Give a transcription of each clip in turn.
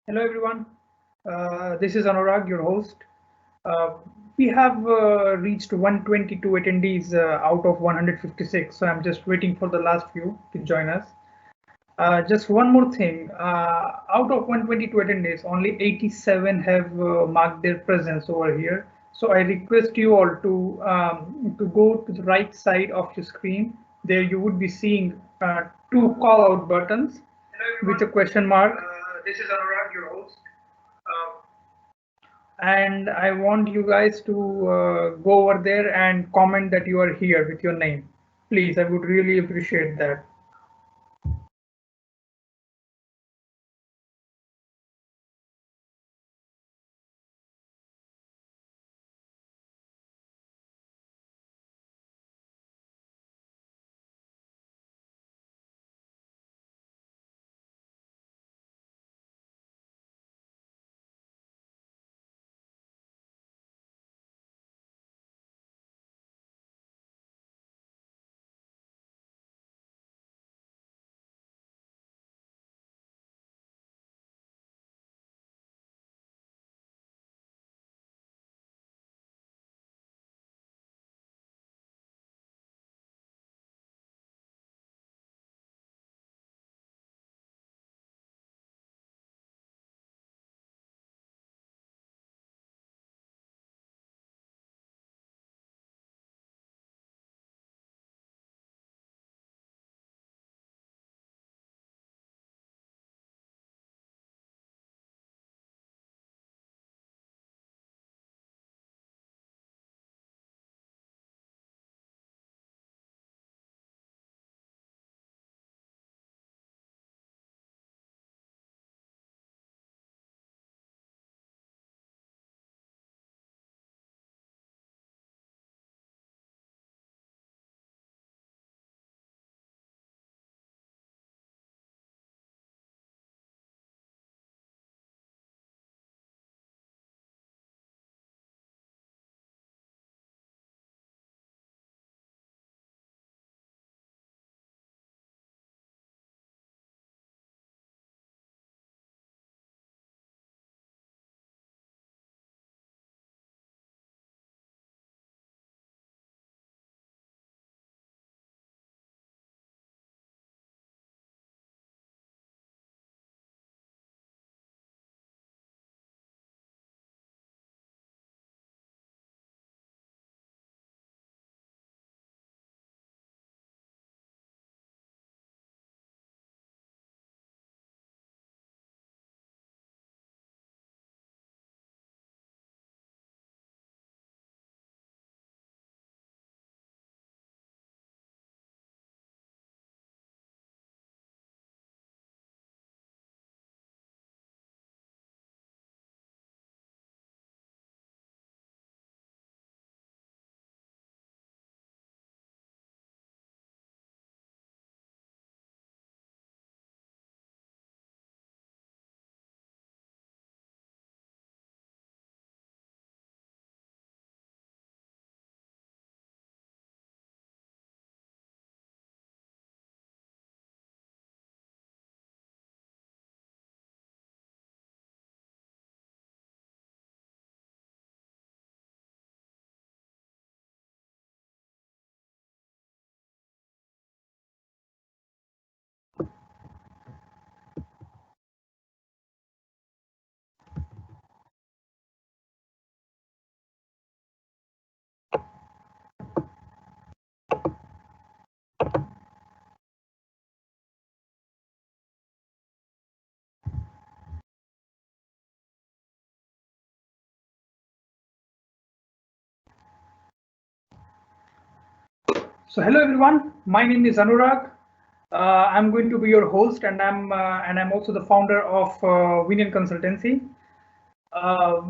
Hello everyone, this is Anurag, your host. Uh, we have reached 122 attendees out of 156, so I'm just waiting for the last few to join us. Just one more thing, out of 122 attendees, only 87 have marked their presence over here. So I request you all to go to the right side of your screen. There you would be seeing two call out buttons with a question mark. This is Anurag, your host. And I want you guys to go over there and comment that you are here with your name. Please, I would really appreciate that. So hello everyone, my name is Anurag. I'm going to be your host, and I'm also the founder of Vinion Consultancy. Uh,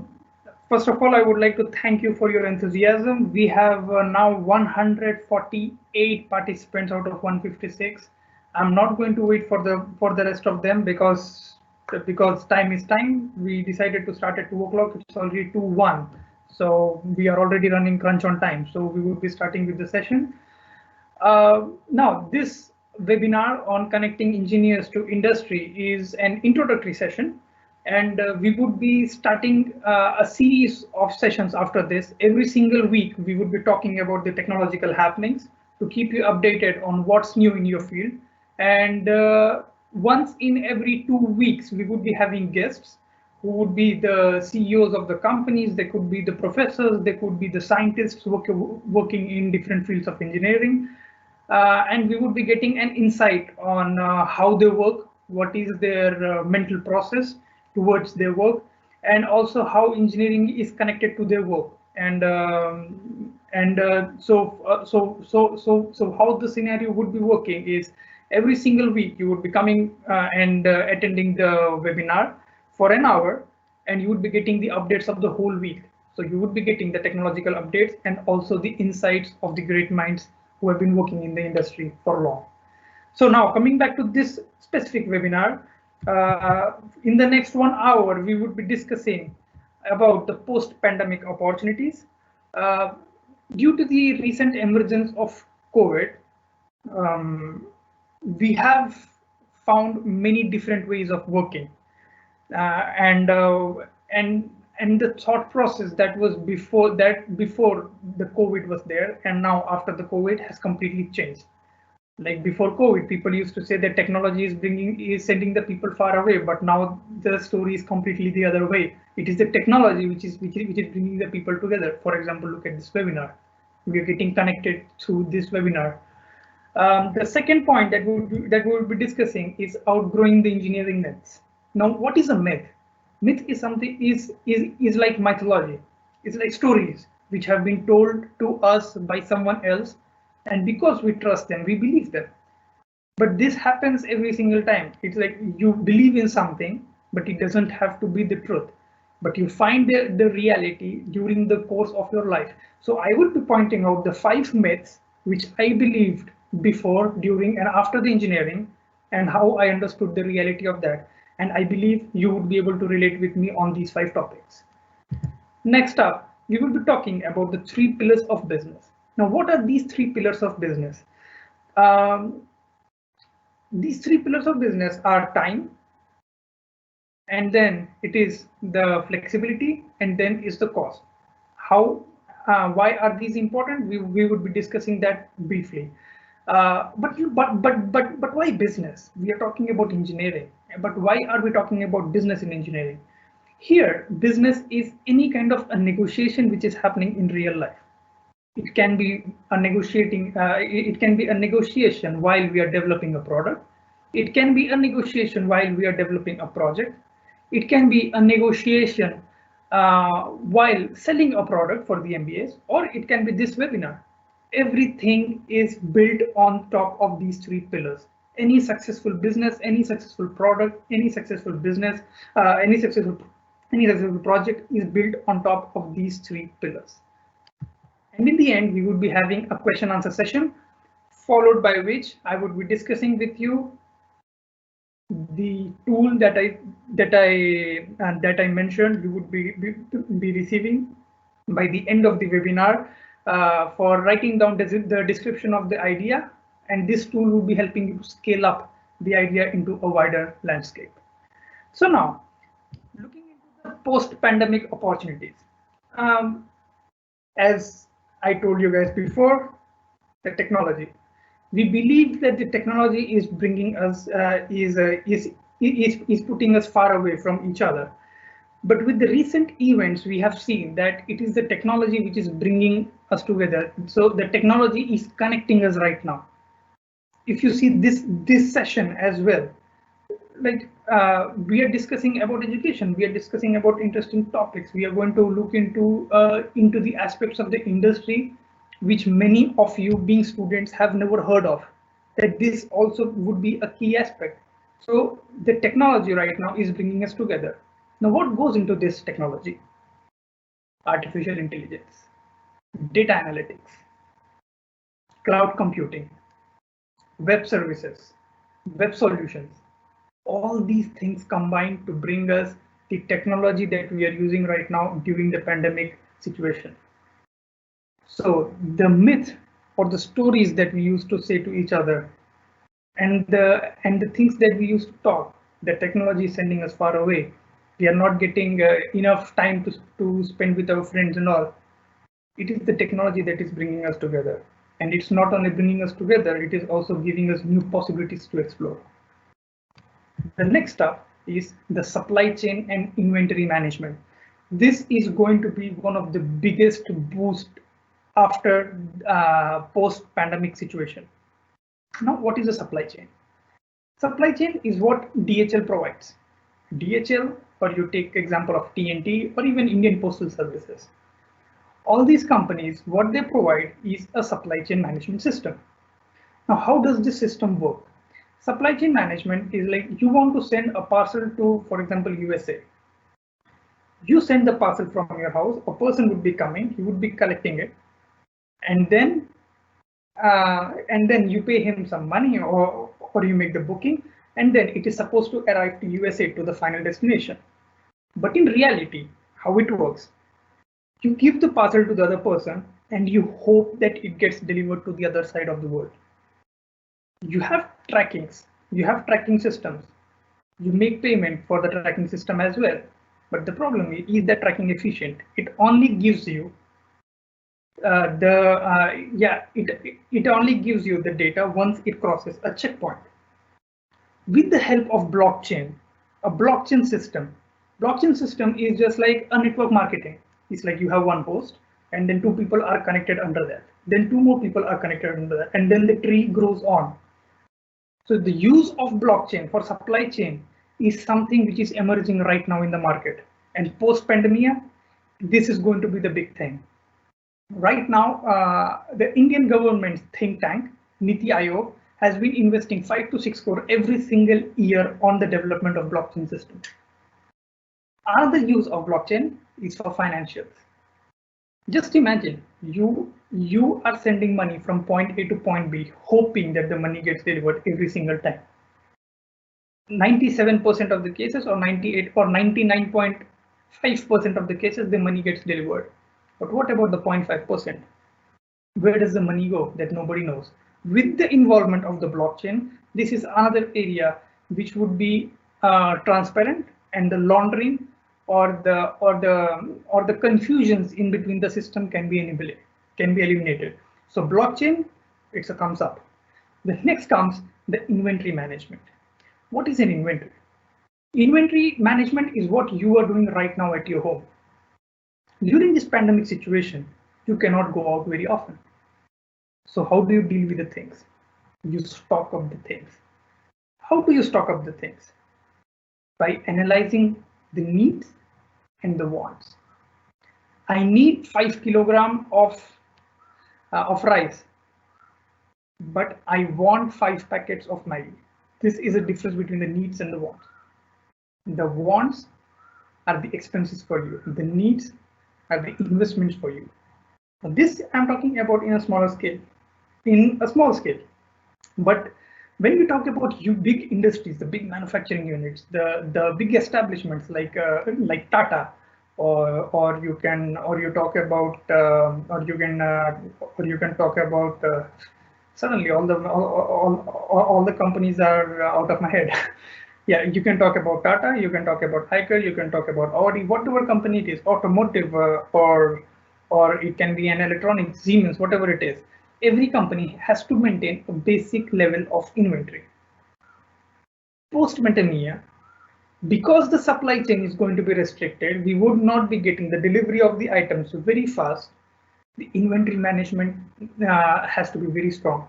First of all, I would like to thank you for your enthusiasm. We have now 148 participants out of 156. I'm not going to wait for the rest of them because time is time. We decided to start at 2 o'clock. It's already 2:01, so we are already running crunch on time. So we will be starting with the session. Now, this webinar on connecting engineers to industry is an introductory session, And we would be starting a series of sessions after this. Every single week, we would be talking about the technological happenings to keep you updated on what's new in your field. And once in every 2 weeks, we would be having guests who would be the CEOs of the companies. They could be the professors, they could be the scientists working in different fields of engineering. And we would be getting an insight on how they work, what is their mental process towards their work, and also how engineering is connected to their work. And so how the scenario would be working is every single week you would be coming and attending the webinar for an hour, and you would be getting the updates of the whole week. So you would be getting the technological updates and also the insights of the great minds who have been working in the industry for long. So now coming back to this specific webinar, in the next 1 hour, we would be discussing about the post-pandemic opportunities. Due to the recent emergence of COVID, we have found many different ways of working, and the thought process that was before the COVID was there, and now after the COVID has completely changed. Like before COVID, people used to say that technology is sending the people far away, but now the story is completely the other way. It is the technology which is bringing the people together. For example, look at this webinar. We are getting connected through this webinar. The second point that we will be discussing is outgrowing the engineering myths. Now, what is a myth? Myth is something is like mythology. It's like stories which have been told to us by someone else, and because we trust them, we believe them. But this happens every single time. It's like you believe in something, but it doesn't have to be the truth. But you find the reality during the course of your life. So I would be pointing out the 5 myths which I believed before, during, and after the engineering, and how I understood the reality of that. And I believe you would be able to relate with me on these 5 topics. Next up, we will be talking about the 3 pillars of business. Now, what are these 3 pillars of business? These 3 pillars of business are time, and then it is the flexibility, and then is the cost. Why are these important? We would be discussing that briefly. But why business? We are talking about engineering, but why are we talking about business in engineering? Here, business is any kind of a negotiation which is happening in real life. It can be a negotiation while we are developing a product. It can be a negotiation while we are developing a project. It can be a negotiation while selling a product for the MBAs, or it can be this webinar. Everything is built on top of these 3 pillars. Any successful business, any successful product, any successful business, any successful project is built on top of these 3 pillars. And in the end, we would be having a question answer session, followed by which I would be discussing with you the tool that I mentioned. You would be receiving by the end of the webinar for writing down the description of the idea, and this tool will be helping you to scale up the idea into a wider landscape. So now, looking into the post-pandemic opportunities, as I told you guys before, the technology. We believe that the technology is bringing us, is putting us far away from each other. But with the recent events, we have seen that it is the technology which is bringing us together. So the technology is connecting us right now. If you see this session as well, like we are discussing about education, we are discussing about interesting topics. We are going to look into the aspects of the industry which many of you being students have never heard of. That this also would be a key aspect. So the technology right now is bringing us together. Now, what goes into this technology? Artificial intelligence, data analytics, cloud computing, web services, web solutions. All these things combine to bring us the technology that we are using right now during the pandemic situation. So the myth or the stories that we used to say to each other, and the things that we used to talk, that technology is sending us far away, We are not getting enough time to spend with our friends and all. It is the technology that is bringing us together. And it's not only bringing us together, it is also giving us new possibilities to explore. The next up is the supply chain and inventory management. This is going to be one of the biggest boost after post-pandemic situation. Now, what is a supply chain? Supply chain is what DHL provides. DHL, or you take example of TNT or even Indian Postal Services. All these companies, what they provide is a supply chain management system. Now, how does this system work? Supply chain management is like you want to send a parcel to, for example, USA. You send the parcel from your house, a person would be coming, he would be collecting it, and then you pay him some money or you make the booking, and then it is supposed to arrive to USA to the final destination. But in reality, how it works, you give the parcel to the other person and you hope that it gets delivered to the other side of the world. You have trackings, you have tracking systems, you make payment for the tracking system as well. But the problem is that tracking efficient? It only gives you it only gives you the data once it crosses a checkpoint. With the help of blockchain, a blockchain system is just like a network marketing. It's like you have one host and then two people are connected under that. Then two more people are connected under that, and then the tree grows on. So the use of blockchain for supply chain is something which is emerging right now in the market. And post-pandemic, this is going to be the big thing. Right now, the Indian government's think tank, Niti Aayog, has been investing 5 to 6 crore every single year on the development of blockchain system. Another use of blockchain is for financials. Just imagine you are sending money from point A to point B, hoping that the money gets delivered every single time. 97% of the cases, or 98 or 99.5% of the cases, the money gets delivered. But what about the 0.5%? Where does the money go? That nobody knows. With the involvement of the blockchain, this is another area which would be transparent, and the laundering or the confusions in between the system can be eliminated. So blockchain, it's a comes up. The next comes the inventory management. What is an inventory? Inventory management is what you are doing right now at your home. During this pandemic situation, you cannot go out very often. So how do you deal with the things? You stock up the things. How do you stock up the things? By analyzing the needs and the wants. I need 5 kilograms of rice, but I want 5 packets of Maggi. This is a difference between the needs and the wants. The wants are the expenses for you. The needs are the investments for you. Now, this I'm talking about in a smaller scale, in a small scale. But when we talk about big industries, the big manufacturing units, the big establishments like Tata, or you can talk about suddenly all the companies are out of my head. Yeah, you can talk about Tata, you can talk about Hiker, you can talk about Audi, whatever company it is, automotive, or it can be an electronic, Siemens, whatever it is. Every company has to maintain a basic level of inventory. Post-pandemic, because the supply chain is going to be restricted, we would not be getting the delivery of the items very fast. The inventory management has to be very strong.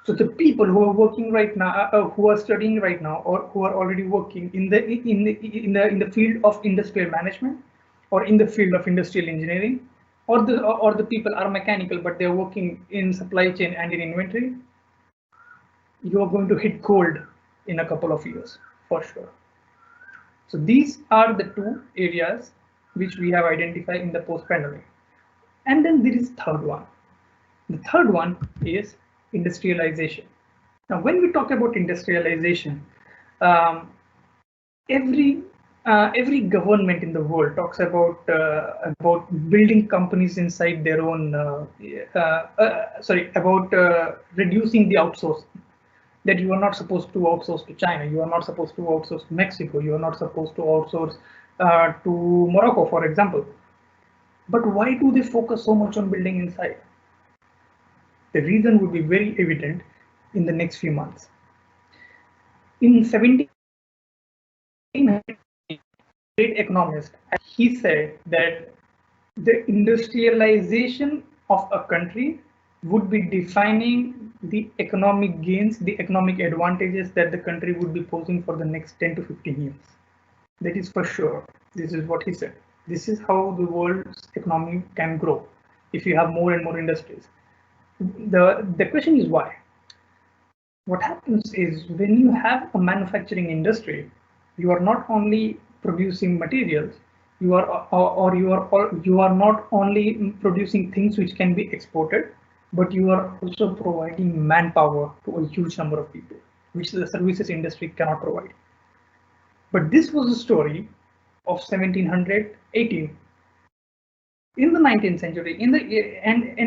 So the people who are working right now, who are studying right now, or who are already working in the field of industrial management, or in the field of industrial engineering, or the people are mechanical but they are working in supply chain and in inventory, you are going to hit gold in a couple of years for sure. So these are the two areas which we have identified in the post-pandemic. And then there is third one. The third one is industrialization. Now, when we talk about industrialization, every government in the world talks about building companies inside their own. About reducing the outsourcing. that you are not supposed to outsource to China, you are not supposed to outsource to Mexico, you are not supposed to outsource to Morocco, for example. But why do they focus so much on building inside? The reason would be very evident in the next few months. In 1700, great economist, he said that the industrialization of a country would be defining the economic gains, the economic advantages that the country would be posing for the next 10 to 15 years. That is for sure. This is what he said. This is how the world's economy can grow if you have more and more industries. The question is why? What happens is when you have a manufacturing industry, you are not only producing materials, you are not only producing things which can be exported, but you are also providing manpower to a huge number of people, which the services industry cannot provide. But this was a story of 1718. In the 19th century, and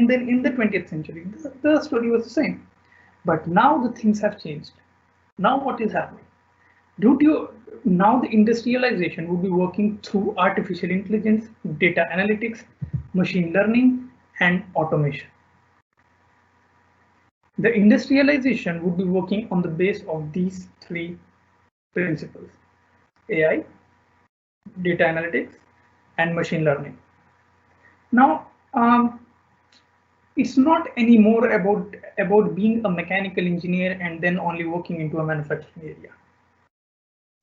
then in the 20th century, the story was the same. But now the things have changed. Now what is happening? Now the industrialization will be working through artificial intelligence, data analytics, machine learning, and automation. The industrialization would be working on the base of these three principles: AI, data analytics, and machine learning. Now, it's not anymore about being a mechanical engineer and then only working into a manufacturing area.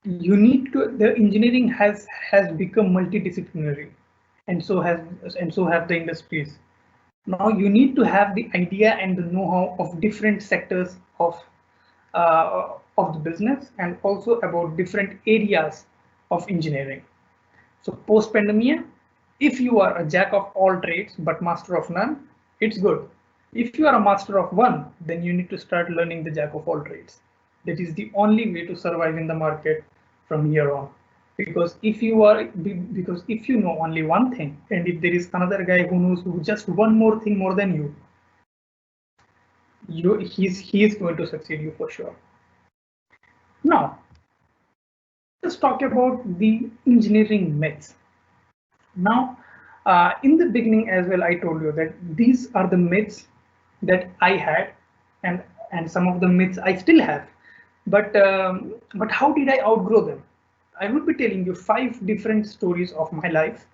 You need to, the engineering has become multidisciplinary, and so have the industries. Now you need to have the idea and the know-how of different sectors of the business, and also about different areas of engineering. So post-pandemic, if you are a jack of all trades but master of none, it's good. If you are a master of one, then you need to start learning the jack of all trades. That is the only way to survive in the market from here on. Because if you know only one thing, and if there is another guy who knows just one more thing more than you, he is going to succeed you for sure. Now, let's talk about the engineering myths. Now, in the beginning as well, I told you that these are the myths that I had, and some of the myths I still have. But how did I outgrow them? I would be telling you 5 different stories of my life.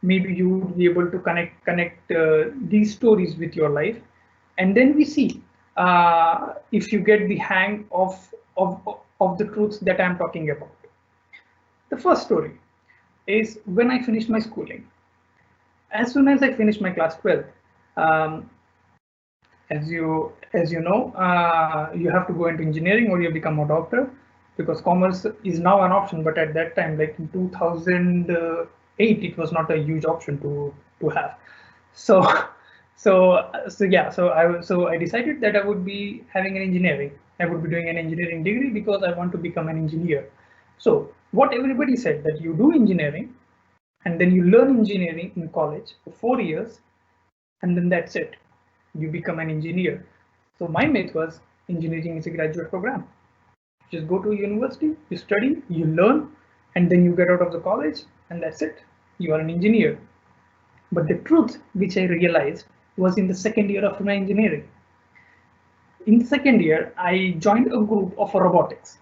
Maybe you would be able to connect these stories with your life, and then we see if you get the hang of the truths that I'm talking about. The first story is when I finished my schooling. As soon as I finished my class 12, as you know, you have to go into engineering or you become a doctor, because commerce is now an option, but at that time, like in 2008, it was not a huge option to have. So I decided that I would be having an engineering. I would be doing an engineering degree because I want to become an engineer. So what everybody said, that you do engineering and then you learn engineering in college for 4 years, and then that's it, you become an engineer. So my myth was engineering is a graduate program. Just go to university, you study, you learn, and then you get out of the college, and that's it, you are an engineer. But the truth which I realized was in the second year of my engineering. In the second year, I joined a group of robotics.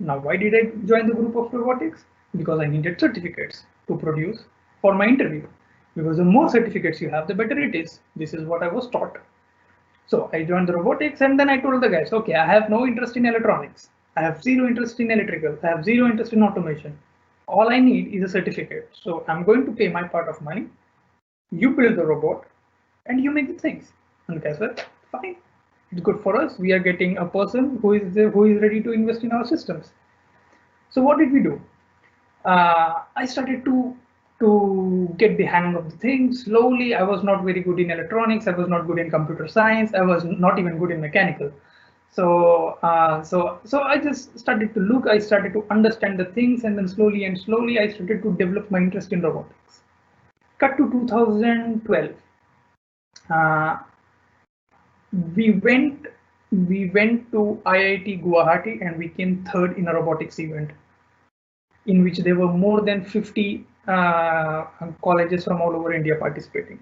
Now, why did I join the group of robotics? Because I needed certificates to produce for my interview. Because the more certificates you have, the better it is. This is what I was taught. So I joined the robotics, and then I told the guys, okay, I have no interest in electronics. I have zero interest in electrical. I have zero interest in automation. All I need is a certificate. So I'm going to pay my part of money. You build the robot and you make the things. And guys said, fine, it's good for us. We are getting a person who is ready to invest in our systems. So what did we do? I started to get the hang of the thing slowly. I was not very good in electronics. I was not good in computer science. I was not even good in mechanical. So I just started to look. I started to understand the things, and then slowly I started to develop my interest in robotics. Cut to 2012. We went we went to IIT Guwahati and we came third in a robotics event, in which there were more than 50 colleges from all over India participating.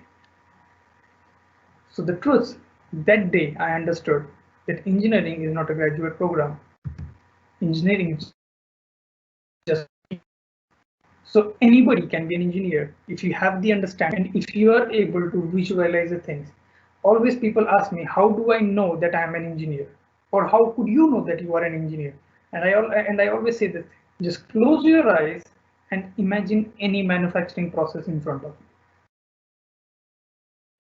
So the truth, that day I understood that engineering is not a graduate program. Engineering is just, so anybody can be an engineer if you have the understanding and if you are able to visualize the things. Always people ask me, how do I know that I am an engineer? Or how could you know that you are an engineer? And I always say that just close your eyes and imagine any manufacturing process in front of you.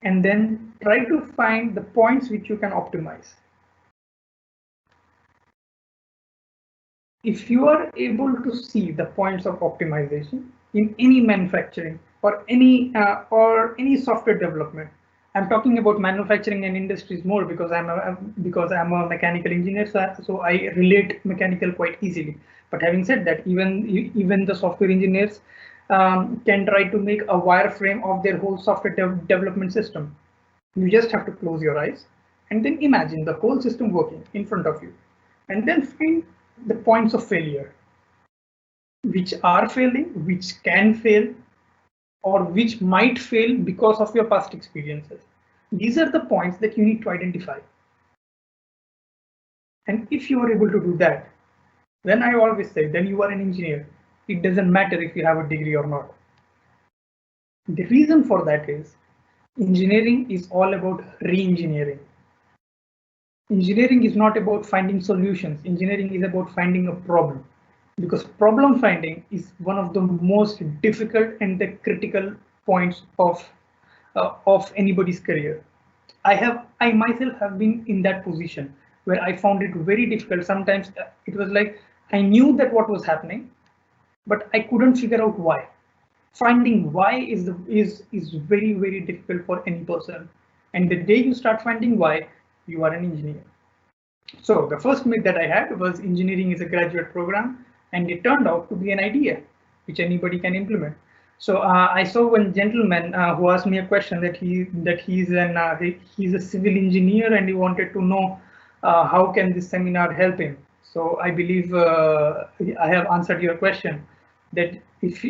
And then try to find the points which you can optimize. If you are able to see the points of optimization in any manufacturing or any software development, I'm talking about manufacturing and industries more because I'm a mechanical engineer, so I relate mechanical quite easily. But having said that, even the software engineers can try to make a wireframe of their whole software development system. You just have to close your eyes and then imagine the whole system working in front of you, and then find the points of failure, which are failing, which can fail, or which might fail because of your past experiences. These are the points that you need to identify. And if you are able to do that, then I always say, then you are an engineer. It doesn't matter if you have a degree or not. The reason for that is engineering is all about re-engineering. Engineering is not about finding solutions. Engineering is about finding a problem, because problem finding is one of the most difficult and the critical points of anybody's career. I myself have been in that position where I found it very difficult. Sometimes it was like I knew that what was happening, but I couldn't figure out why. Finding why is very difficult for any person. And the day you start finding why, you are an engineer. So the first myth that I had was engineering is a graduate program, and it turned out to be an idea which anybody can implement. So I saw one gentleman who asked me a question that he's a civil engineer and he wanted to know how can this seminar help him. So I believe I have answered your question, that if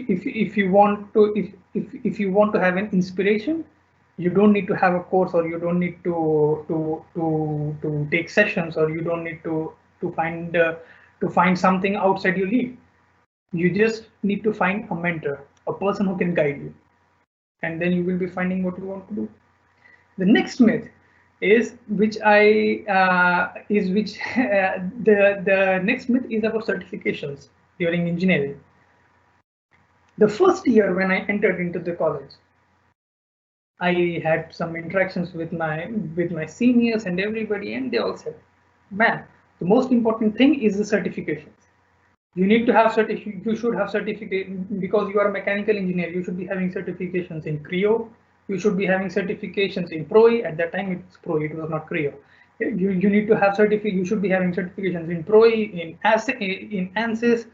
you want to have an inspiration, you don't need to have a course, or you don't need to take sessions, or you don't need to find something outside your league. You just need to find a mentor, a person who can guide you, and then you will be finding what you want to do. The next myth is the next myth is about certifications during engineering. The first year when I entered into the college, I had some interactions with my seniors and everybody, and they all said, "Man, the most important thing is the certifications. You need to have you should have certificate because you are a mechanical engineer. You should be having certifications in Creo. You should be having certifications in ProE. At that time, it's ProE. It was not Creo. You need to have You should be having certifications in ProE, in ANSYS.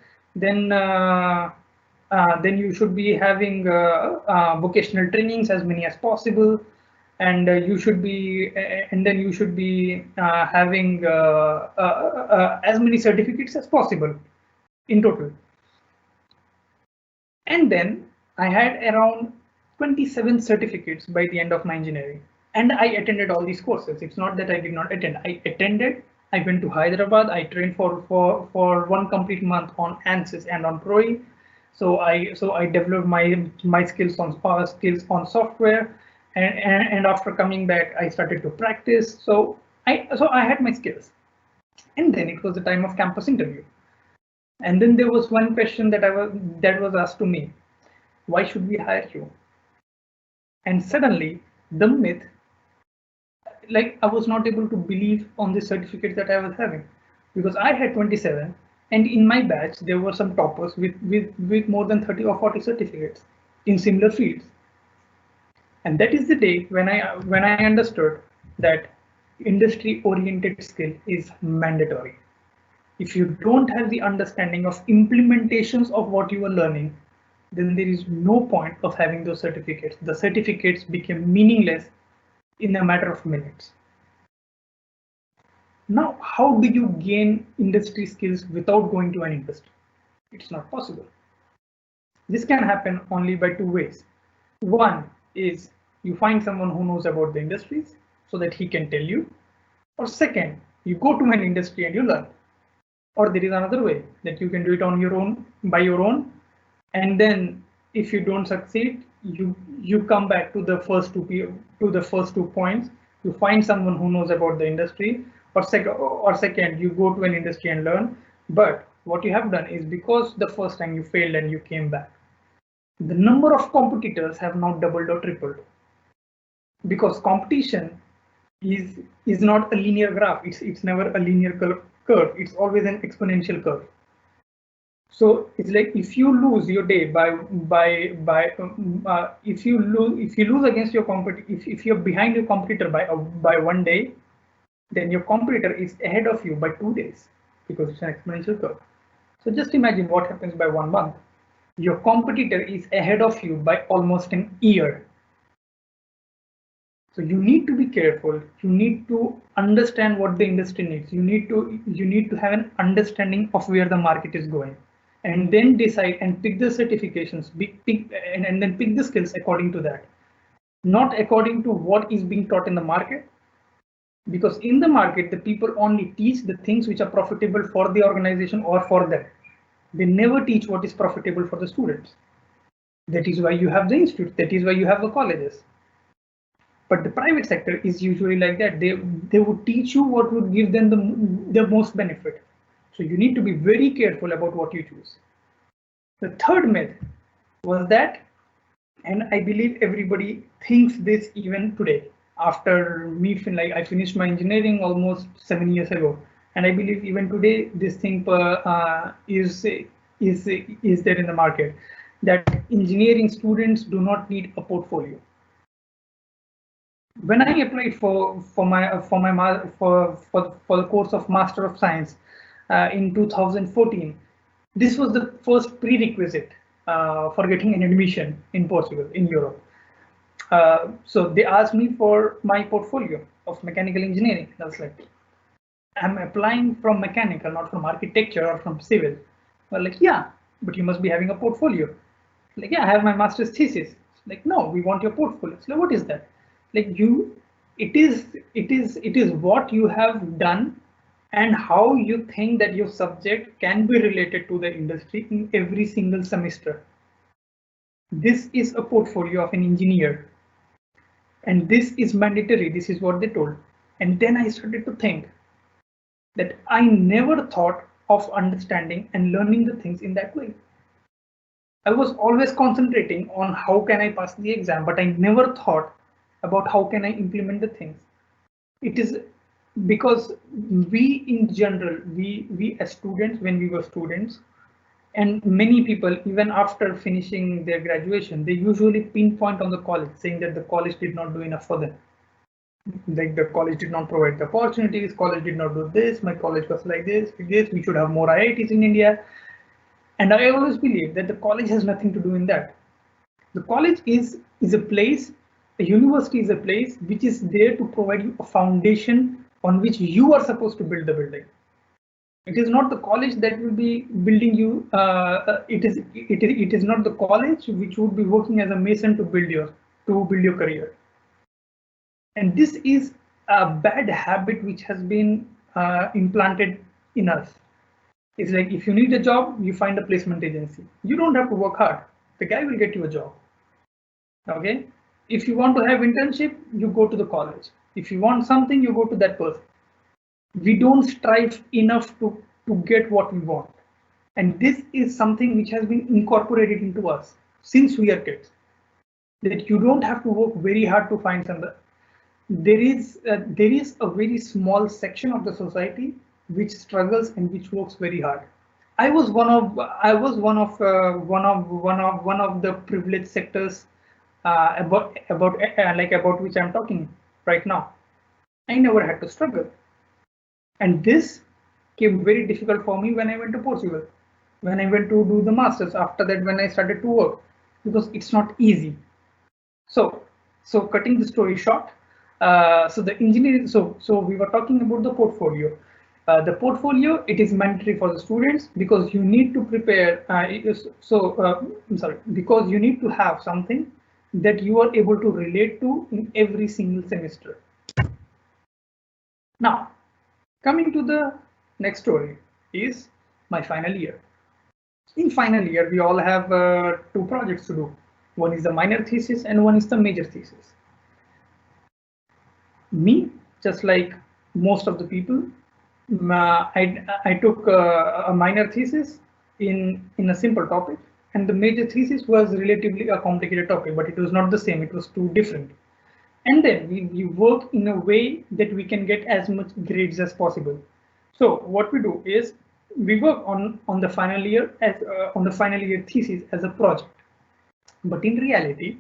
Then you should be having vocational trainings, as many as possible, and then you should be having as many certificates as possible in total." And then I had around 27 certificates by the end of my engineering, and I attended all these courses. It's not that I did not attend. I attended. I went to Hyderabad. I trained for one complete month on ANSYS and on ProE. So I developed my skills on software, and after coming back, I started to practice. So I had my skills, and then it was the time of campus interview. And then there was one question that was asked to me: "Why should we hire you?" And suddenly the myth, like I was not able to believe on the certificates that I was having, because I had 27, and in my batch there were some toppers with more than 30 or 40 certificates in similar fields. And that is the day when I understood that industry oriented skill is mandatory. If you don't have the understanding of implementations of what you are learning, then there is no point of having those certificates. The certificates became meaningless in a matter of minutes. Now, how do you gain industry skills without going to an industry? It's not possible. This can happen only by two ways. One is you find someone who knows about the industries so that he can tell you. Or second, you go to an industry and you learn. Or there is another way that you can do it on your own, by your own. And then if you don't succeed, you come back to the first two points. You find someone who knows about the industry, or second, you go to an industry and learn. But what you have done is, because the first time you failed and you came back, the number of competitors have now doubled or tripled, because competition is not a linear graph. It's never a linear curve. It's always an exponential curve. So it's like, if you lose your day if you lose against your competitor, if you're behind your competitor by 1 day, then your competitor is ahead of you by 2 days, because it's an exponential curve. So just imagine what happens by 1 month. Your competitor is ahead of you by almost an year. So you need to be careful. You need to understand what the industry needs. You need to have an understanding of where the market is going, and then decide and pick the certifications, and then pick the skills according to that, not according to what is being taught in the market. Because in the market, the people only teach the things which are profitable for the organization or for them. They never teach what is profitable for the students. That is why you have the institute. That is why you have the colleges. But the private sector is usually like that. They would teach you what would give them the most benefit. So you need to be very careful about what you choose. The third myth was that, and I believe everybody thinks this even today, after I finished my engineering almost 7 years ago, and I believe even today this thing is there in the market, that engineering students do not need a portfolio. When I applied for the course of Master of Science in 2014, this was the first prerequisite for getting an admission in Portugal, in Europe. So they asked me for my portfolio of mechanical engineering. I was like, I'm applying from mechanical, not from architecture or from civil. Well, like, yeah, but you must be having a portfolio. Like, yeah, I have my master's thesis. Like, no, we want your portfolio. So, like, what is that? Like, it is what you have done and how you think that your subject can be related to the industry in every single semester. This is a portfolio of an engineer, and this is mandatory. This is what they told. And then I started to think that I never thought of understanding and learning the things in that way. I was always concentrating on how can I pass the exam, but I never thought about how can I implement the things. It is because we in general, we as students, when we were students, and many people, even after finishing their graduation, they usually pinpoint on the college, saying that the college did not do enough for them. Like, the college did not provide the opportunities, college did not do this, my college was like this, we should have more IITs in India. And I always believe that the college has nothing to do in that. The college is a place, a university is a place which is there to provide you a foundation on which you are supposed to build the building. It is not the college that will be building you. It is not the college which would be working as a mason to build your career. And this is a bad habit which has been implanted in us. It's like, if you need a job, you find a placement agency. You don't have to work hard. The guy will get you a job. Okay. If you want to have internship, you go to the college. If you want something, you go to that person. We don't strive enough to get what we want. And this is something which has been incorporated into us since we are kids. That you don't have to work very hard to find something. There is a very small section of the society which struggles and which works very hard. I was one of the privileged sectors about which I'm talking right now. I never had to struggle, and this came very difficult for me when I went to Portugal, when I went to do the masters. After that, when I started to work, because it's not easy. So cutting the story short, So the engineering, so we were talking about the portfolio. The portfolio, it is mandatory for the students because you need to prepare. I'm sorry, because you need to have something that you are able to relate to in every single semester. Now, coming to the next story is my final year. In final year, we all have two projects to do. One is the minor thesis and one is the major thesis. Me, just like most of the people, I took a minor thesis in a simple topic, and the major thesis was relatively a complicated topic, but it was not the same, it was two different. And then we work in a way that we can get as much grades as possible. So what we do is we work on the final year as on the final year thesis as a project. But in reality,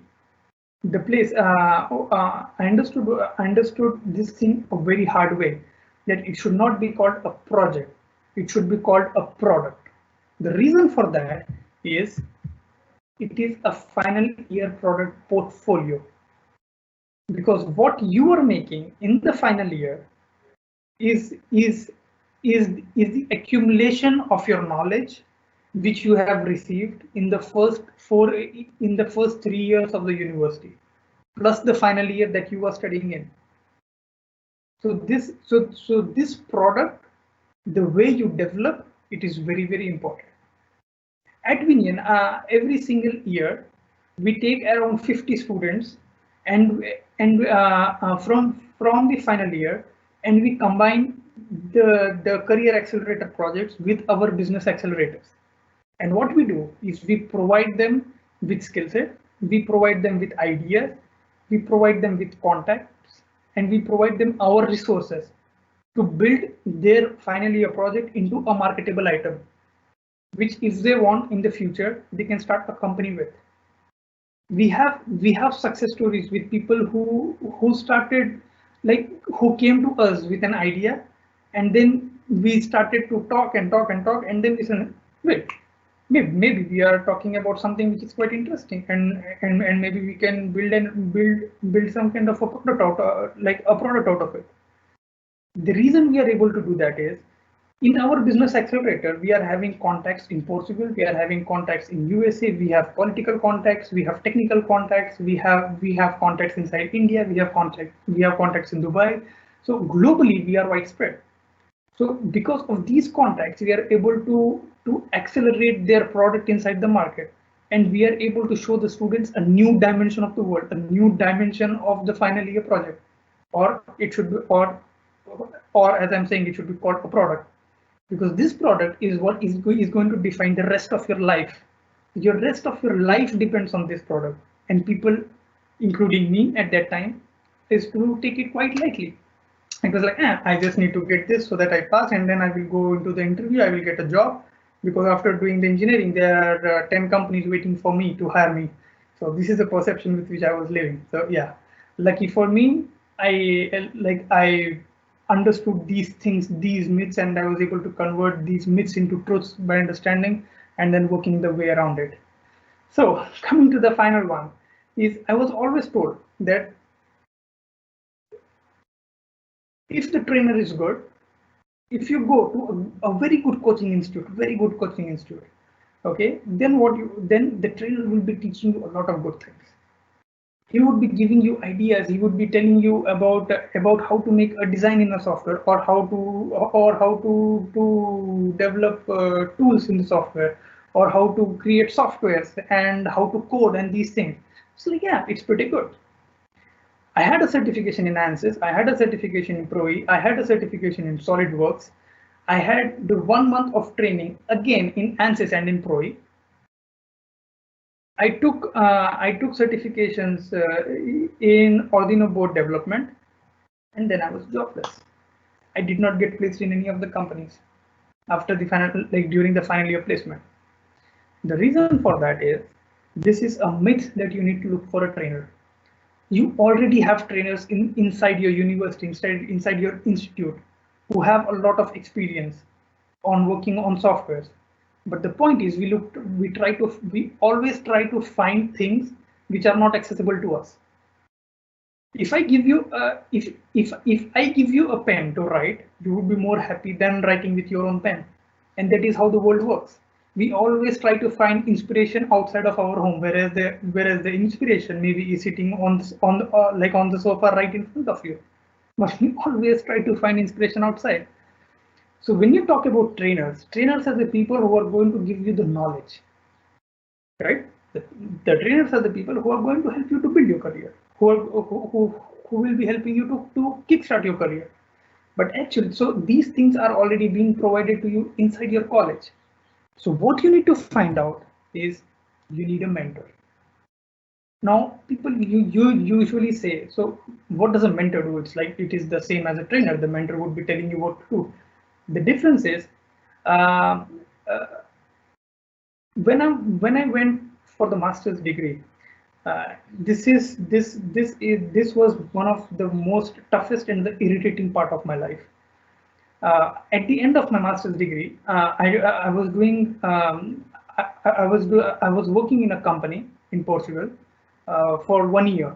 the place I understood this thing a very hard way, that it should not be called a project, it should be called a product. The reason for that is it is a final year product portfolio, because what you are making in the final year is the accumulation of your knowledge which you have received in the first 3 years of the university, plus the final year that you are studying in. So this product, the way you develop it, is very, very important. At Vinion, every single year we take around 50 students and from the final year, and we combine the career accelerator projects with our business accelerators. And what we do is we provide them with skill set, we provide them with ideas, we provide them with contacts, and we provide them our resources to build their final year project into a marketable item, which if they want in the future, they can start a company with. We have success stories with people who started, like, who came to us with an idea, and then we started to talk and talk and talk, and then we said, wait, maybe we are talking about something which is quite interesting, and maybe we can build some kind of a product out, like a product out of it. The reason we are able to do that is, in our business accelerator, we are having contacts in Portugal, we are having contacts in USA, we have political contacts, we have technical contacts, we have contacts inside India, we have contacts in Dubai. So globally, we are widespread. So because of these contacts, we are able to accelerate their product inside the market, and we are able to show the students a new dimension of the world, a new dimension of the final year project, or it should be, or as I'm saying, it should be called a product. Because this product is what is going to define the rest of your life. Your rest of your life depends on this product, and people, including me at that time, is to take it quite lightly. It was like, I just need to get this so that I pass, and then I will go into the interview, I will get a job, because after doing the engineering, there are 10 companies waiting for me to hire me. So this is the perception with which I was living. So yeah, lucky for me, I understood these things, these myths, and I was able to convert these myths into truths by understanding and then working the way around it. So coming to the final one is, I was always told that if the trainer is good, if you go to a very good coaching institute, okay, then the trainer will be teaching you a lot of good things. He would be giving you ideas, he would be telling you about how to make a design in a software, or how to develop tools in the software, or how to create softwares and how to code and these things. So yeah, it's pretty good. I had a certification in ANSYS, I had a certification in ProE, I had a certification in SolidWorks, I had the 1 month of training again in ANSYS and in ProE. I took certifications in Arduino board development, and then I was jobless. I did not get placed in any of the companies after the final, like during the final year placement. The reason for that is, this is a myth that you need to look for a trainer. You already have trainers inside your university, inside your institute, who have a lot of experience on working on softwares. But the point is, we always try to find things which are not accessible to us. If I give you if I give you a pen to write, you would be more happy than writing with your own pen. And that is how the world works. We always try to find inspiration outside of our home, whereas the inspiration maybe is sitting on the sofa right in front of you. But we always try to find inspiration outside. So when you talk about trainers, trainers are the people who are going to give you the knowledge, right? The trainers are the people who are going to help you to build your career, who will be helping you to kickstart your career. But actually, so these things are already being provided to you inside your college. So what you need to find out is you need a mentor. Now, people you usually say, so what does a mentor do? It's like it is the same as a trainer. The mentor would be telling you what to do. The difference is, uh, uh, when I went for the master's degree, this was one of the most toughest and the irritating part of my life. At the end of my master's degree, I was doing I was working in a company in Portugal for 1 year.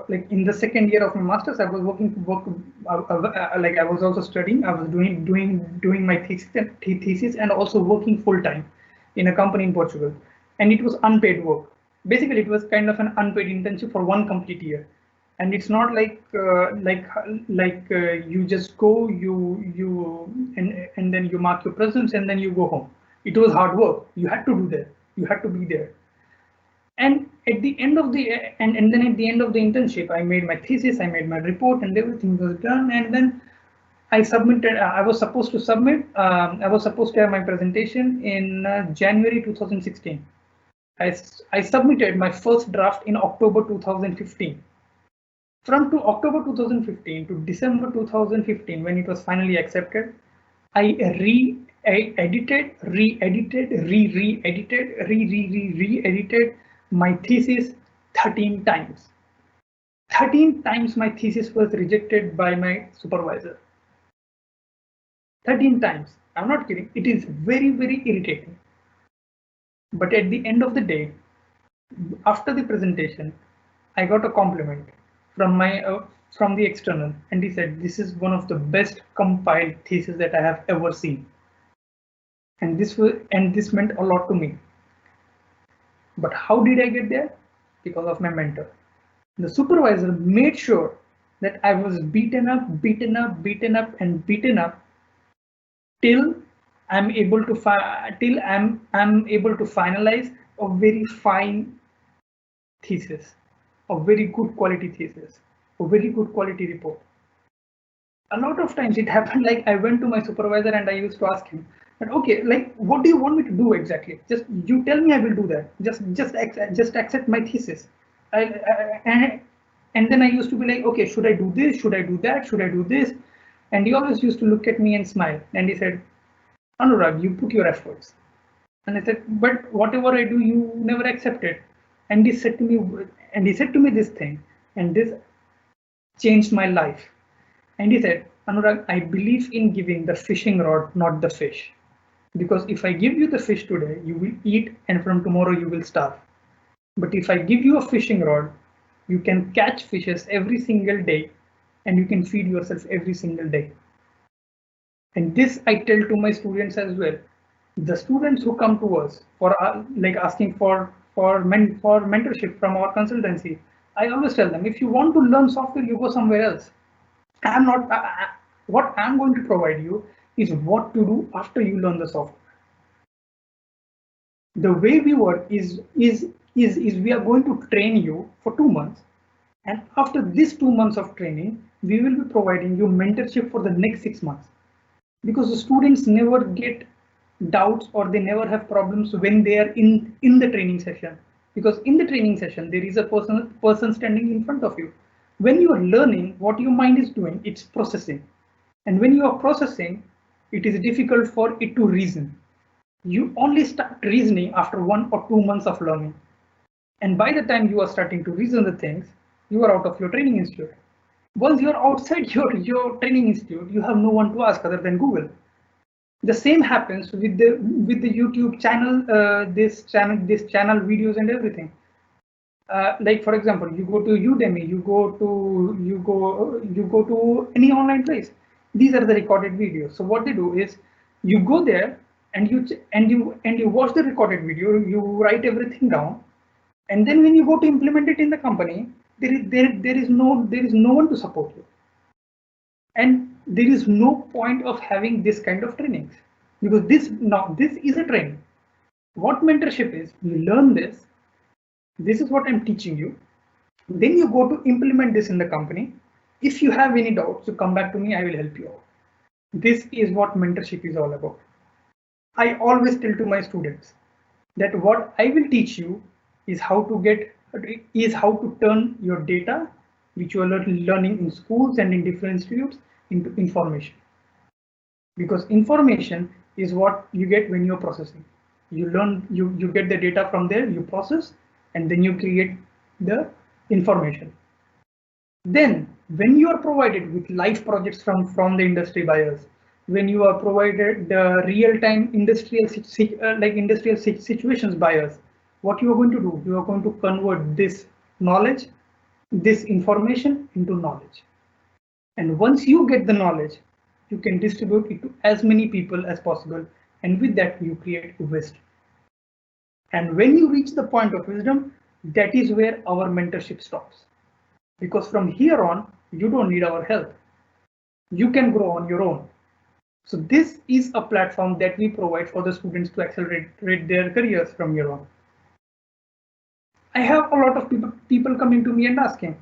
Like in the second year of my masters, I was like I was also studying. I was doing my thesis and also working full time in a company in Portugal, and it was unpaid work. Basically, it was kind of an unpaid internship for one complete year, and it's not like you just go and then you mark your presence and then you go home. It was hard work. You had to do that. You had to be there. And at the end of the and then at the end of the internship, I made my thesis, I made my report, and everything was done. And then I submitted. I was supposed to submit. I was supposed to have my presentation in January 2016. I submitted my first draft in October 2015. From to October 2015 to December 2015, when it was finally accepted, I edited, re-edited, re-edited, re-edited my thesis 13 times. 13 times my thesis was rejected by my supervisor. 13 times. I'm not kidding. It is very, very irritating. But at the end of the day, after the presentation, I got a compliment from my from the external, and he said, "This is one of the best compiled theses that I have ever seen." And this meant a lot to me. But how did I get there? Because of my mentor. The supervisor made sure that I was beaten up, beaten up, beaten up, and beaten up till I'm able to I'm able to finalize a very fine thesis, a very good quality thesis, a very good quality report. A lot of times it happened like I went to my supervisor and I used to ask him that, okay, like what do you want me to do exactly? Just you tell me, I will do that. Just accept my thesis. And then I used to be like, okay, should I do this? Should I do that? Should I do this? And he always used to look at me and smile. And he said, Anurag, you put your efforts. And I said, but whatever I do, you never accept it. And he said to me this thing, and this changed my life. And he said, Anurag, I believe in giving the fishing rod, not the fish. Because if I give you the fish today, you will eat, and from tomorrow you will starve. But if I give you a fishing rod, you can catch fishes every single day, and you can feed yourself every single day. And this I tell to my students as well. The students who come to us for like asking for mentorship from our consultancy, I always tell them, if you want to learn software, you go somewhere else. I'm not. What I'm going to provide you is what to do after you learn the software. The way we work is we are going to train you for 2 months, and after this 2 months of training, we will be providing you mentorship for the next 6 months. Because the students never get doubts or they never have problems when they are in the training session. Because in the training session, there is a person standing in front of you. When you are learning, what your mind is doing, it's processing. And when you are processing, it is difficult for it to reason. You only start reasoning after 1 or 2 months of learning. And by the time you are starting to reason the things, you are out of your training institute. Once you're outside your training institute, you have no one to ask other than Google. The same happens with the YouTube channel, this channel videos and everything. Like for example, you go to Udemy, you go to any online place. These are the recorded videos. So what they do is you go there and you watch the recorded video, you write everything down, and then when you go to implement it in the company, there is no one to support you, and there is no point of having this kind of trainings, because this is a training. What mentorship is, you learn this. This is what I'm teaching you. Then you go to implement this in the company. If you have any doubts, you come back to me, I will help you out. This is what mentorship is all about. I always tell to my students that what I will teach you is how to turn your data, which you are learning in schools and in different institutes, into information. Because information is what you get when you're processing. You learn, you get the data from there, you process, and then you create the information. Then when you are provided with live projects from the industry buyers, when you are provided the real-time industrial situations buyers, what you are going to do, you are going to convert this knowledge, this information into knowledge. And once you get the knowledge, you can distribute it to as many people as possible, and with that you create wisdom. And when you reach the point of wisdom, that is where our mentorship stops. Because from here on, you don't need our help. You can grow on your own. So this is a platform that we provide for the students to accelerate their careers from here on. I have a lot of people coming to me and asking,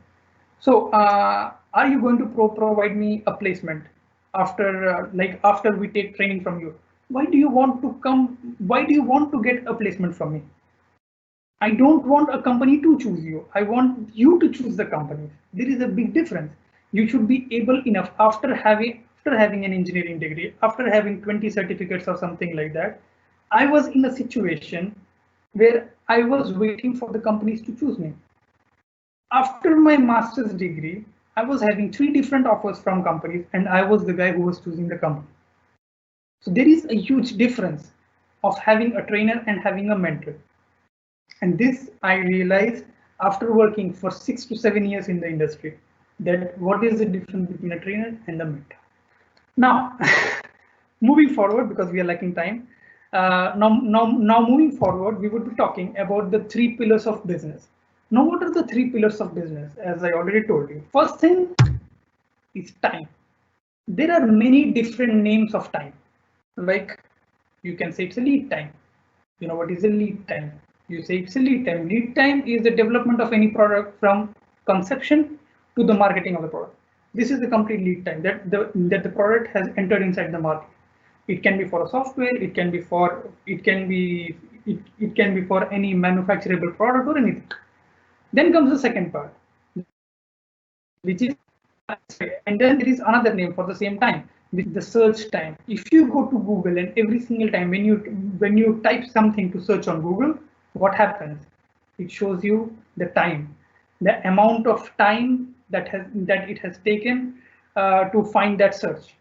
so are you going to provide me a placement after we take training from you? Why do you want to come? Why do you want to get a placement from me? I don't want a company to choose you. I want you to choose the company. There is a big difference. You should be able enough after having an engineering degree, after having 20 certificates or something like that. I was in a situation where I was waiting for the companies to choose me. After my master's degree, I was having 3 different offers from companies, and I was the guy who was choosing the company. So there is a huge difference of having a trainer and having a mentor. And this I realized after working for 6 to 7 years in the industry, that what is the difference between a trainer and a mentor. Now, moving forward, because we are lacking time, now moving forward, we would be talking about the 3 pillars of business. Now, what are the 3 pillars of business? As I already told you, first thing is time. There are many different names of time. Like you can say it's a lead time. You know what is a lead time? You say it's a lead time. Lead time is the development of any product from conception to the marketing of the product. This is the complete lead time that the product has entered inside the market. It can be for a software. It can be for any manufacturable product or anything. Then comes the second part, which is, and then there is another name for the same time, which is the search time. If you go to Google and every single time when you type something to search on Google, what happens? It shows you the time, the amount of time that it has taken to find that search,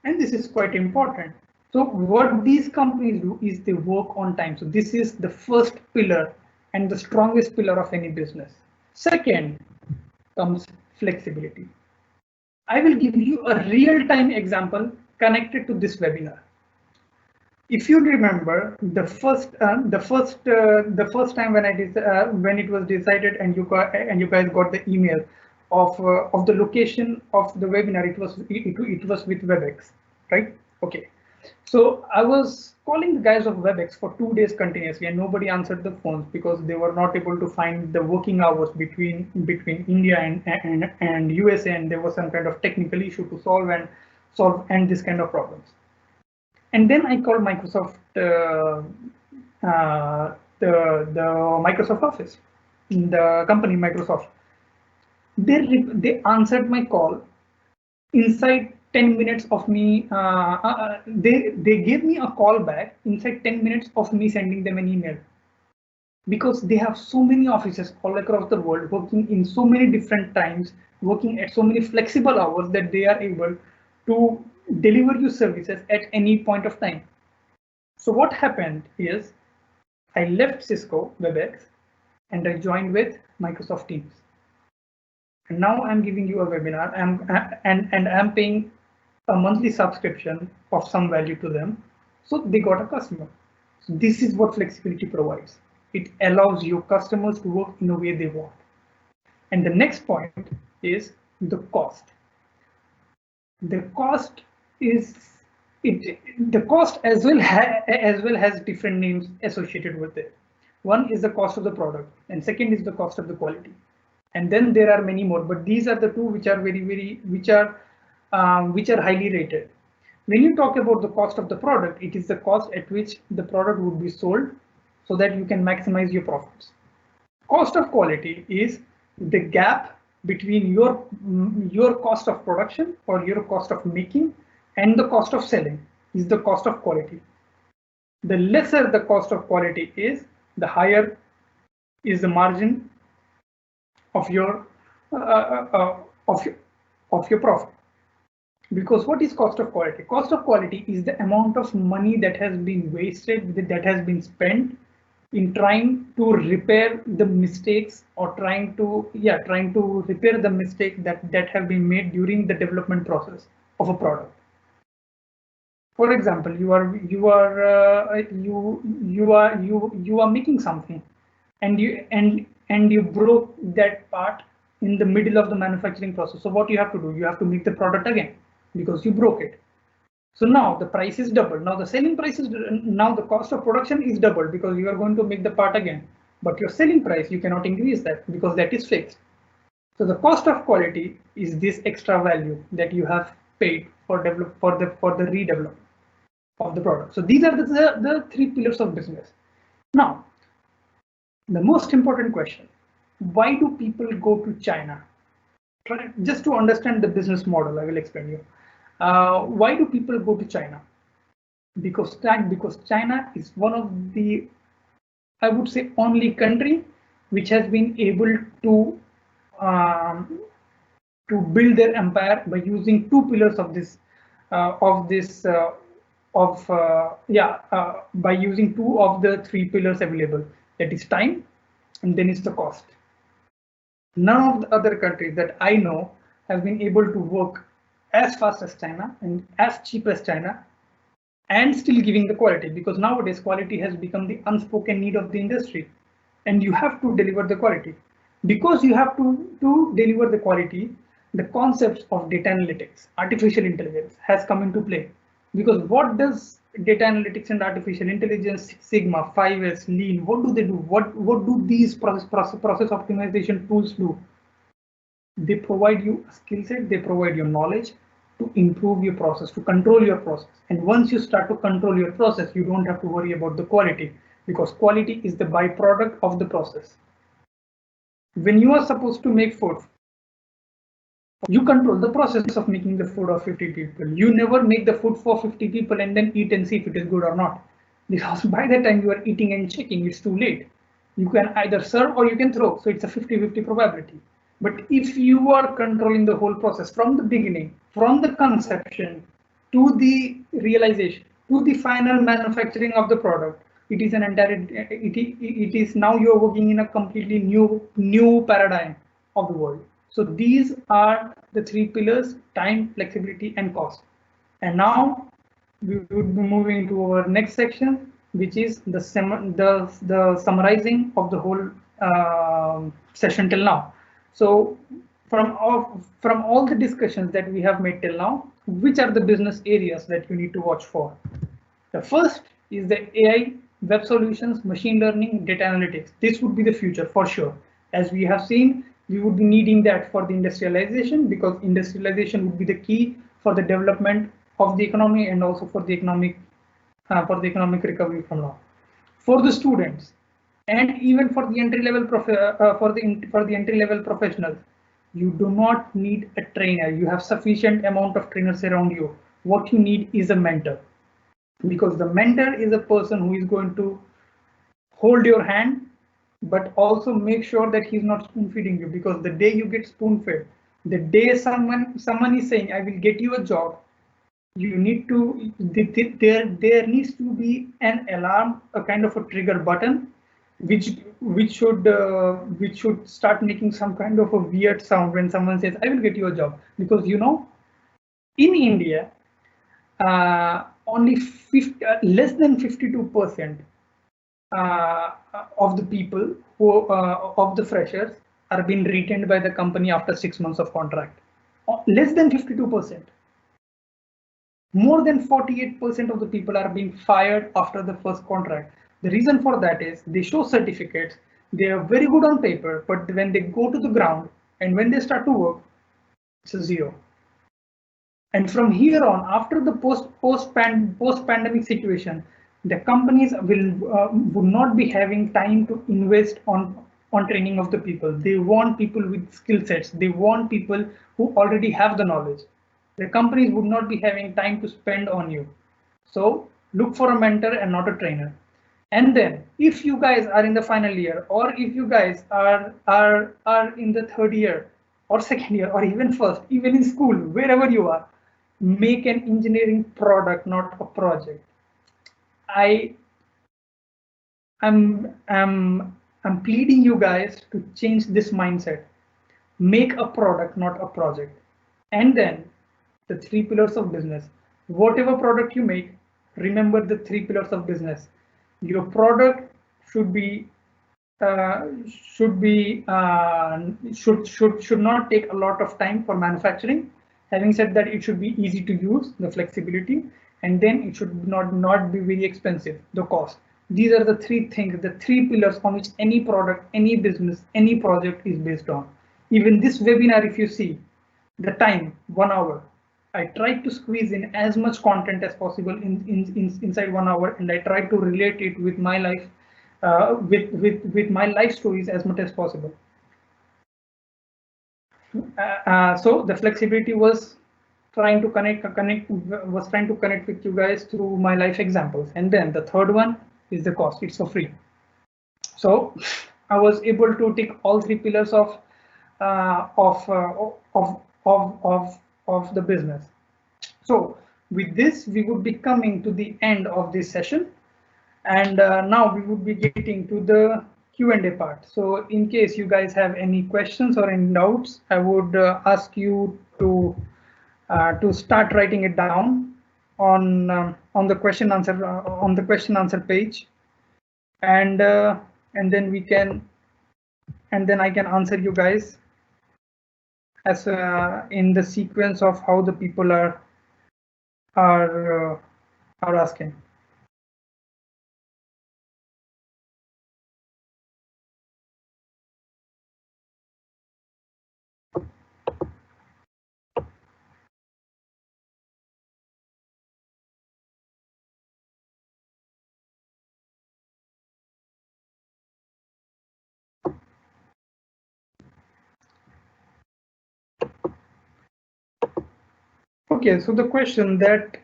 and this is quite important. So what these companies do is they work on time. So this is the first pillar and the strongest pillar of any business. Second comes flexibility. I will give you a real-time example connected to this webinar. If you remember, the first time when it was decided and you guys got the email of the location of the webinar, it was with WebEx, right? Okay. So I was calling the guys of WebEx for 2 days continuously, and nobody answered the phones because they were not able to find the working hours between India and USA, and there was some kind of technical issue to solve and this kind of problems. And then I called Microsoft, the Microsoft Office, the company Microsoft. They answered my call inside 10 minutes of me. They gave me a call back inside 10 minutes of me sending them an email, because they have so many offices all across the world, working in so many different times, working at so many flexible hours, that they are able to deliver you services at any point of time. So what happened is I left Cisco WebEx and I joined with Microsoft Teams. And now I'm giving you a webinar and I'm paying a monthly subscription of some value to them. So they got a customer. So this is what flexibility provides. It allows your customers to work in a way they want. And the next point is the cost. The cost is the cost as well has different names associated with it. One is the cost of the product, and second is the cost of the quality. And then there are many more, but these are the two which are which are highly rated. When you talk about the cost of the product, it is the cost at which the product would be sold so that you can maximize your profits. Cost of quality is the gap between your cost of production or your cost of making and the cost of selling is the cost of quality. The lesser the cost of quality is, the higher is the margin of your profit. Because what is cost of quality? Cost of quality is the amount of money that has been wasted, that has been spent in trying to repair the mistakes or trying to repair the mistake that have been made during the development process of a product. For example, you are making something and you broke that part in the middle of the manufacturing process. So what you have to do? You have to make the product again because you broke it. So now the price is double. Now the selling price is, now the cost of production is double because you are going to make the part again. But your selling price, you cannot increase that because that is fixed. So the cost of quality is this extra value that you have paid for the redevelopment of the product. So these are the three pillars of business. Now, the most important question: why do people go to China? Just to understand the business model, I will explain you. Why do people go to China? Because China is one of the, I would say, only country which has been able to build their empire by using two pillars of this by using two of the three pillars available, that is time and then is the cost. None of the other countries that I know have been able to work as fast as China and as cheap as China and still giving the quality, because nowadays quality has become the unspoken need of the industry and you have to deliver the quality. Because you have to deliver the quality, the concepts of data analytics, artificial intelligence has come into play. Because what does data analytics and artificial intelligence, Sigma, 5S, Lean, what do they do? What do these process optimization tools do? They provide you a skill set, they provide you knowledge to improve your process, to control your process. And once you start to control your process, you don't have to worry about the quality, because quality is the byproduct of the process. When you are supposed to make food, you control the process of making the food of 50 people. You never make the food for 50 people and then eat and see if it is good or not. Because by the time you are eating and checking, it's too late. You can either serve or you can throw. So it's a 50-50 probability. But if you are controlling the whole process from the beginning, from the conception to the realization, to the final manufacturing of the product, it is an entire, it is now you're working in a completely new paradigm of the world. So these are the three pillars: time, flexibility, and cost. And now we would be moving to our next section, which is the summarizing of the whole session till now. So from all the discussions that we have made till now, which are the business areas that you need to watch for? The first is the AI, web solutions, machine learning, data analytics. This would be the future for sure. As we have seen, we would be needing that for the industrialization, because industrialization would be the key for the development of the economy and also for the economic recovery from now. For the students and even for the entry-level professionals, you do not need a trainer. You have sufficient amount of trainers around you. What you need is a mentor, because the mentor is a person who is going to hold your hand, but also make sure that he's not spoon feeding you, because the day you get spoon fed, the day someone is saying, I will get you a job, you need to, there needs to be an alarm, a kind of a trigger button which should start making some kind of a weird sound when someone says, "I will get you a job," because in India, only less than 52% of the people of the freshers are being retained by the company after 6 months of contract. Less than 52%. More than 48% of the people are being fired after the first contract. The reason for that is they show certificates, they are very good on paper, but when they go to the ground and when they start to work, it's a zero. And from here on, after the post-pandemic situation, the companies would not be having time to invest on training of the people. They want people with skill sets. They want people who already have the knowledge. The companies would not be having time to spend on you. So look for a mentor and not a trainer. And then if you guys are in the final year, or if you guys are in the third year or second year or even first, even in school, wherever you are, make an engineering product, not a project. I'm pleading you guys to change this mindset. Make a product, not a project. And then the 3 pillars of business. Whatever product you make, remember the 3 pillars of business. Your product should not take a lot of time for manufacturing. Having said that, it should be easy to use, the flexibility, and then it should not be very expensive, the cost. These are the 3 things, the 3 pillars on which any product, any business, any project is based on. Even this webinar, if you see the time, 1 hour, I tried to squeeze in as much content as possible inside 1 hour, and I tried to relate it with my life, with my life stories as much as possible. So the flexibility was trying to connect with you guys through my life examples. And then the third one is the cost. It's for free. So I was able to tick all 3 pillars of the business. So with this, we would be coming to the end of this session, and now we would be getting to the Q&A part. So in case you guys have any questions or any doubts, I would ask you to start writing it down on the question answer page, and then I can answer you guys as in the sequence of how the people are asking. Okay, so the question that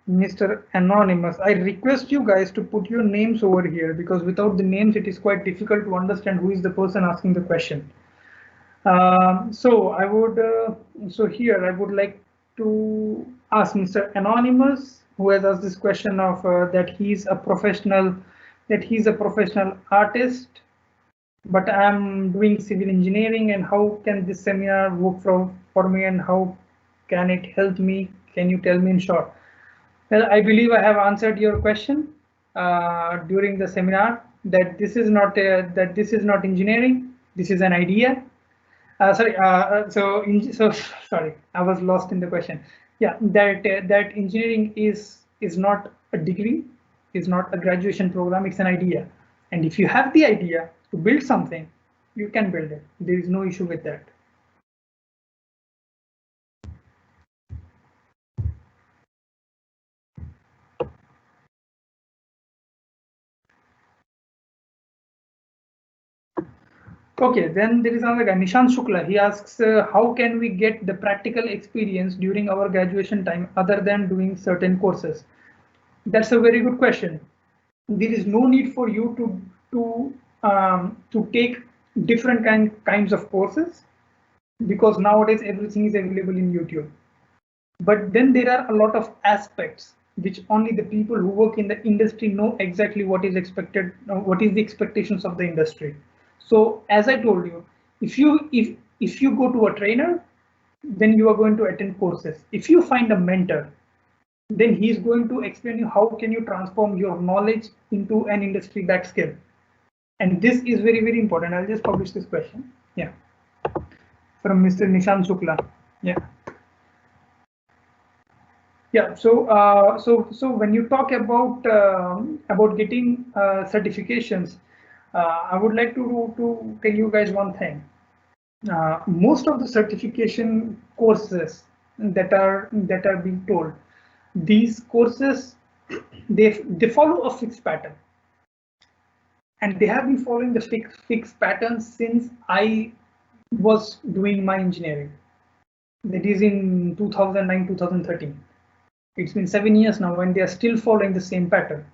Mr. Anonymous, I request you guys to put your names over here, because without the names, it is quite difficult to understand who is the person asking the question. So I would, here I would like to ask Mr. Anonymous, who has asked this question of that he's a professional artist, but I'm doing civil engineering, and how can this seminar work for me, and how can it help me? Can you tell me in short? Well, I believe I have answered your question during the seminar, that this is not engineering. This is an idea. Sorry, I was lost in the question. Yeah, that engineering is not a degree, is not a graduation program. It's an idea, and if you have the idea to build something, you can build it. There is no issue with that. Okay, then there is another guy, Nishant Shukla. He asks, how can we get the practical experience during our graduation time other than doing certain courses? That's a very good question. There is no need for you to take different kinds of courses, because nowadays everything is available in YouTube. But then there are a lot of aspects which only the people who work in the industry know exactly what is expected, what is the expectations of the industry. So as I told you, if you go to a trainer, then you are going to attend courses. If you find a mentor, then he's going to explain you how can you transform your knowledge into an industry backed skill. And this is very, very important. I'll just publish this question. Yeah. From Mr. Nishant Shukla. Yeah. Yeah. So when you talk about getting certifications, I would like to tell you guys one thing. Most of the certification courses that are being told, these courses they follow a fixed pattern, and they have been following the fixed pattern since I was doing my engineering. That is in 2009, 2013. It's been 7 years now, and they are still following the same pattern.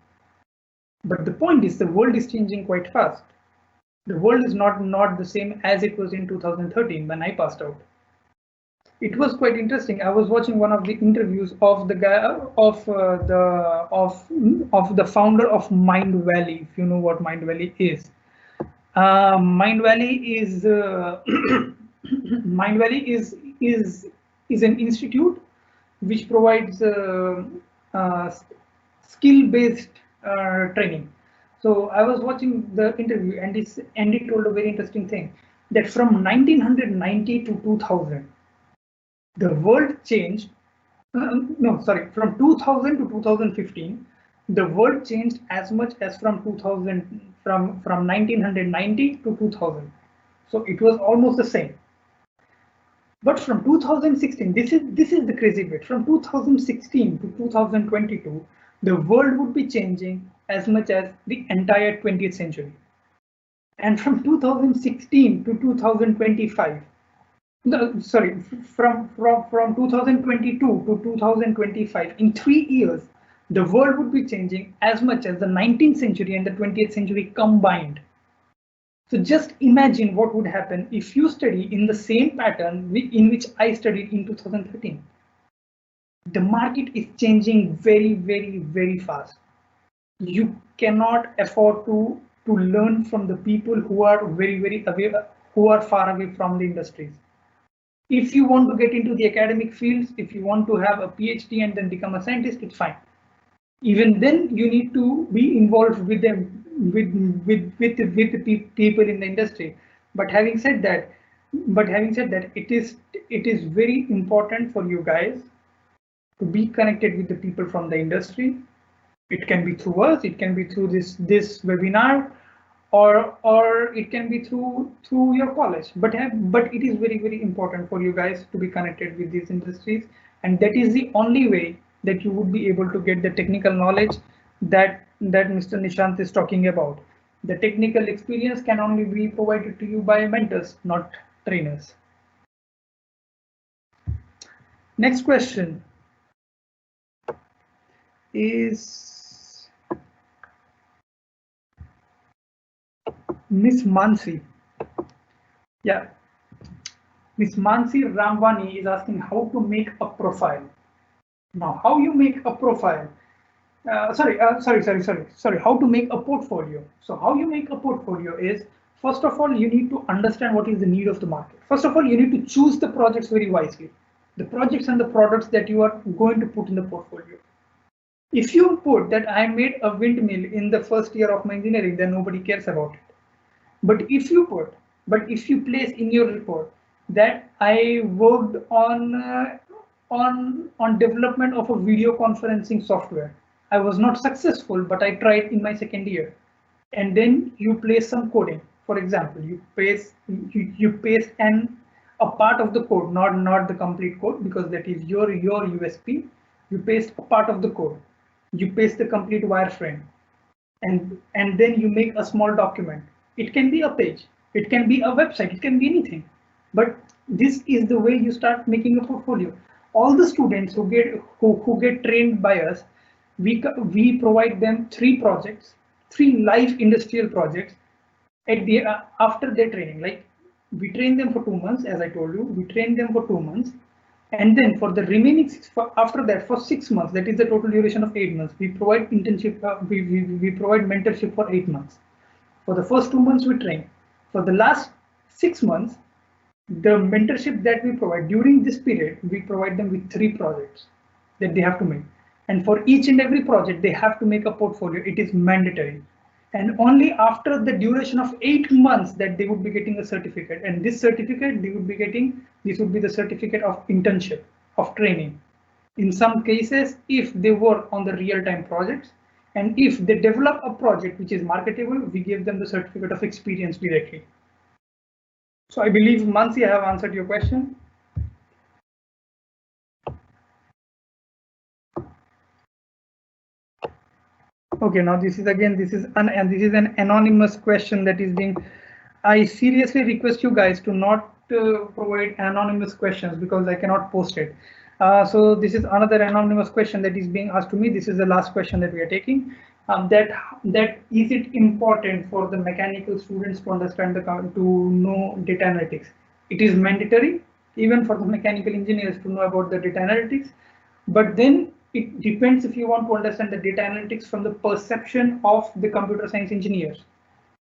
But the point is, the world is changing quite fast. The world is not the same as it was in 2013 when I passed out. It was quite interesting. I was watching one of the interviews of the guy of the founder of Mind Valley. If you know what Mind Valley is, Mind Valley is Mind Valley is an institute which provides skill-based training. So I was watching the interview, and he told a very interesting thing, that from 1990 to 2000, the world changed. No, sorry, from 2000 to 2015, the world changed as much as from 1990 to 2000. So it was almost the same. But from 2016, this is the crazy bit. From 2016 to 2022, the world would be changing as much as the entire 20th century. And from 2016 to 2025, no, sorry, from 2022 to 2025, in 3 years, the world would be changing as much as the 19th century and the 20th century combined. So just imagine what would happen if you study in the same pattern in which I studied in 2013. The market is changing very, very, very fast. You cannot afford to learn from the people who are very, very away, who are far away from the industries. If you want to get into the academic fields, if you want to have a PhD and then become a scientist, it's fine. Even then, you need to be involved with them, with the people in the industry. But having said that, it is very important for you guys to be connected with the people from the industry. It can be through us, it can be through this webinar, or it can be through your college. But it is very, very important for you guys to be connected with these industries, and that is the only way that you would be able to get the technical knowledge that Mr. Nishant is talking about. The technical experience can only be provided to you by mentors, not trainers. Next question is Miss Mansi. Yeah, Miss Mansi Ramwani is asking how to make a profile. Now, how you make a profile? How to make a portfolio. So how you make a portfolio is, first of all, you need to understand what is the need of the market. First of all, you need to choose the projects very wisely. The projects and the products that you are going to put in the portfolio. If you put that I made a windmill in the first year of my engineering, then nobody cares about it. But if you place in your report that I worked on development of a video conferencing software, I was not successful, but I tried in my second year, and then you place some coding. For example, you paste a part of the code, not the complete code, because that is your USP. You paste a part of the code. You paste the complete wireframe, and then you make a small document. It can be a page, it can be a website, it can be anything. But this is the way you start making a portfolio. All the students who get trained by us, we provide them 3 projects, 3 live industrial projects at the after their training. Like, we train them for 2 months, as I told you, we train them for 2 months, And then for the remaining after that, for 6 months, that is the total duration of 8 months, we provide internship, we provide mentorship for 8 months. For the first 2 months, we train. For the last 6 months, the mentorship that we provide during this period, we provide them with 3 projects that they have to make. And for each and every project, they have to make a portfolio. It is mandatory. And only after the duration of 8 months that they would be getting a certificate. And this certificate they would be getting, this would be the certificate of internship, of training. In some cases, if they work on the real-time projects, and if they develop a project which is marketable, we give them the certificate of experience directly. So I believe, Mansi, I have answered your question. Okay, now this is an anonymous question that is being. I seriously request you guys to not provide anonymous questions because I cannot post it. So this is another anonymous question that is being asked to me. This is the last question that we are taking. That is it important for the mechanical students to understand to know data analytics? It is mandatory even for the mechanical engineers to know about the data analytics, but then it depends if you want to understand the data analytics from the perception of the computer science engineers.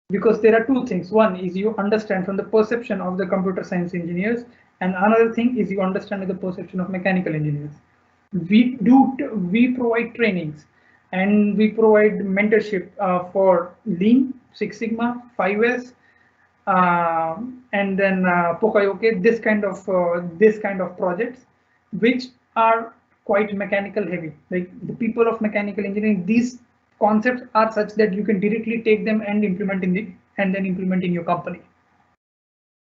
Because there are two things. One is you understand from the perception of the computer science engineers, and another thing is you understand the perception of mechanical engineers. We provide trainings and we provide mentorship for Lean, Six Sigma, 5S, and then Pokayoke, this kind of projects, which are quite mechanical heavy. Like the people of mechanical engineering, these concepts are such that you can directly take them and implement in your company.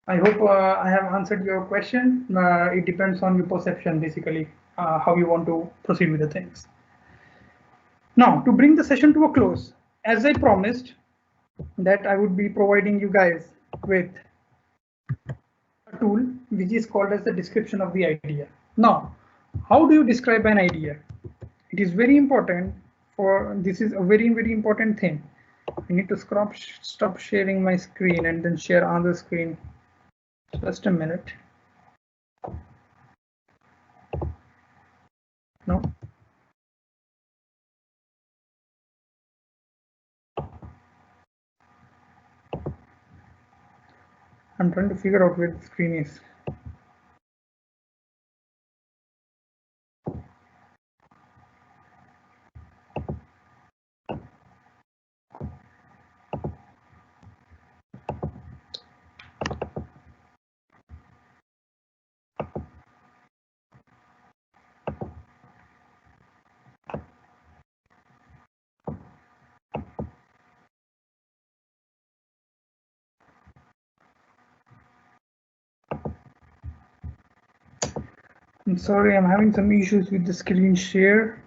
I hope I have answered your question. It depends on your perception, basically, how you want to proceed with the things. Now, to bring the session to a close, as I promised that I would be providing you guys with a tool which is called as the description of the idea. Now, how do you describe an idea? It is very important. This is a very important thing. I need to stop sharing my screen and then share on the screen. Just a minute. No. I'm trying to figure out where the screen is. I'm sorry, I'm having some issues with the screen share.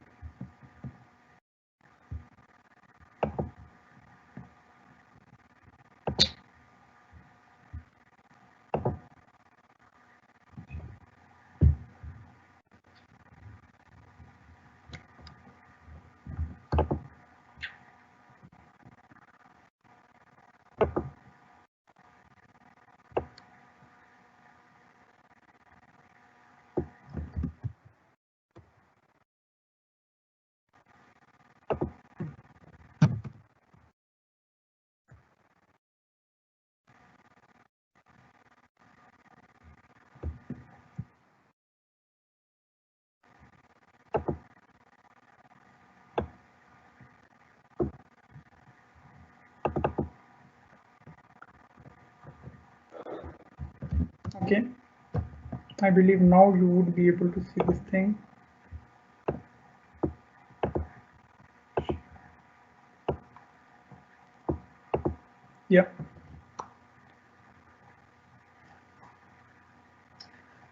Okay, I believe now you would be able to see this thing. Yeah.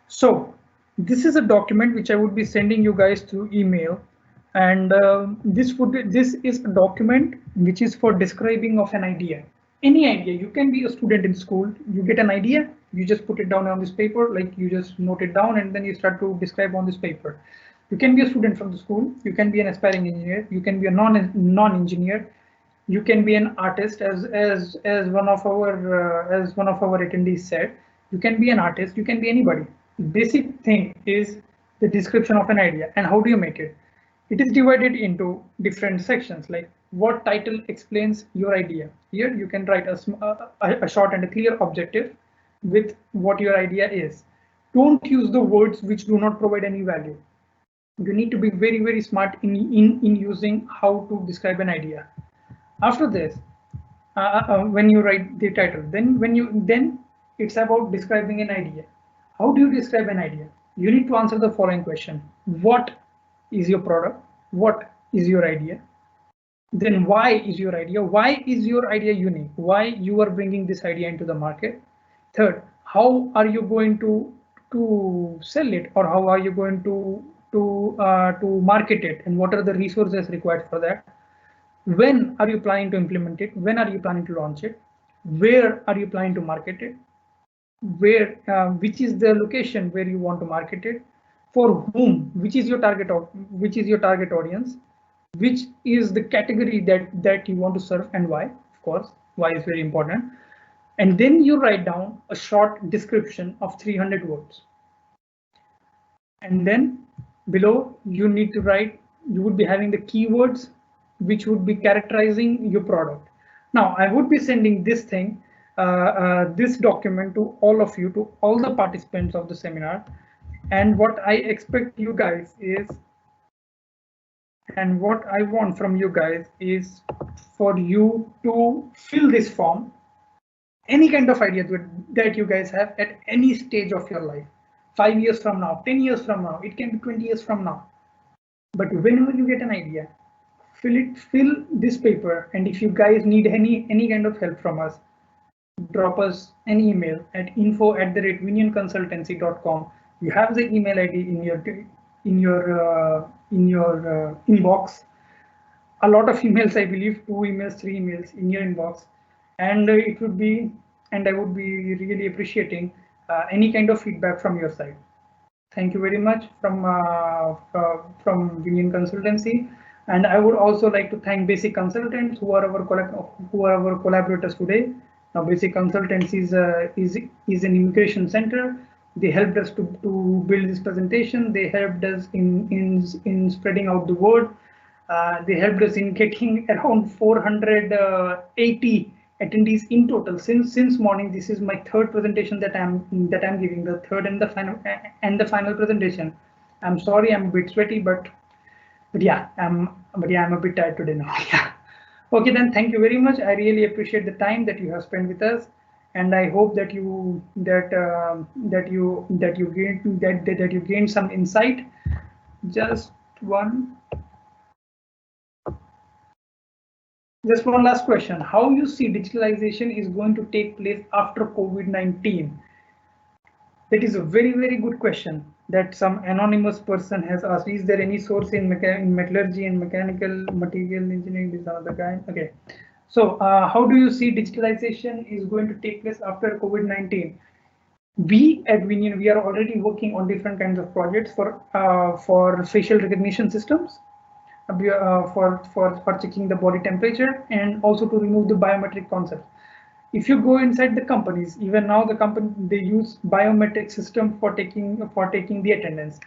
So this is a document which I would be sending you guys through email, and this is a document which is for describing of an idea. Any idea. You can be a student in school, you get an idea, you just put it down on this paper, like you just note it down and then you start to describe on this paper. You can be a student from the school, you can be an aspiring engineer, you can be a non-engineer, you can be an artist, as one of our attendees said. You can be an artist, you can be anybody. Basic thing is the description of an idea. And how do you make it? It is divided into different sections, like what title explains your idea. Here you can write a short and a clear objective with what your idea is. Don't use the words which do not provide any value. You need to be very, very smart in using how to describe an idea. After this, when you write the title, then it's about describing an idea. How do you describe an idea? You need to answer the following question: what is your product? What is your idea? Then why is your idea? Why is your idea unique? Why you are bringing this idea into the market? Third, how are you going to sell it, or how are you going to market it, and what are the resources required for that? When are you planning to implement it? When are you planning to launch it? Where are you planning to market it? Where, which is the location where you want to market it? For whom? Which is your target audience? Which is the category that you want to serve, and why? Of course, why is very important. And then you write down a short description of 300 words. And then below you need to write, you would be having the keywords which would be characterizing your product. Now I would be sending this thing, this document to all of you, to all the participants of the seminar. And what I expect you guys is, and what I want from you guys is for you to fill this form. Any kind of idea that you guys have at any stage of your life, 5 years from now, 10 years from now, it can be 20 years from now. But whenever you get an idea, fill this paper. And if you guys need any kind of help from us, drop us an email at info@vinionconsultancy.com. You have the email ID in your inbox. A lot of emails, I believe, 2 emails, 3 emails in your inbox, and I would be really appreciating any kind of feedback from your side. Thank you very much from Vinion Consultancy. And I would also like to thank Basic Consultants, who are our collaborators today. Now, Basic Consultancy is an immigration center. They helped us to build this presentation. They helped us in spreading out the word. They helped us in getting around 480 attendees in total since morning. This is my third presentation that I'm giving, the third and the final presentation. I'm sorry, I'm a bit sweaty, but yeah, I'm a bit tired today now. Yeah. Okay, then thank you very much. I really appreciate the time that you have spent with us, and I hope that you gained some insight. Just one last question. How you see digitalization is going to take place after COVID-19? That is a very, very good question that some anonymous person has asked. Is there any source in metallurgy and mechanical material engineering? This other guy. Okay. So how do you see digitalization is going to take place after COVID-19? We at Vinion, we are already working on different kinds of projects for facial recognition systems, for checking the body temperature, and also to remove the biometric concept. If you go inside the companies, even now they use biometric system for taking the attendance,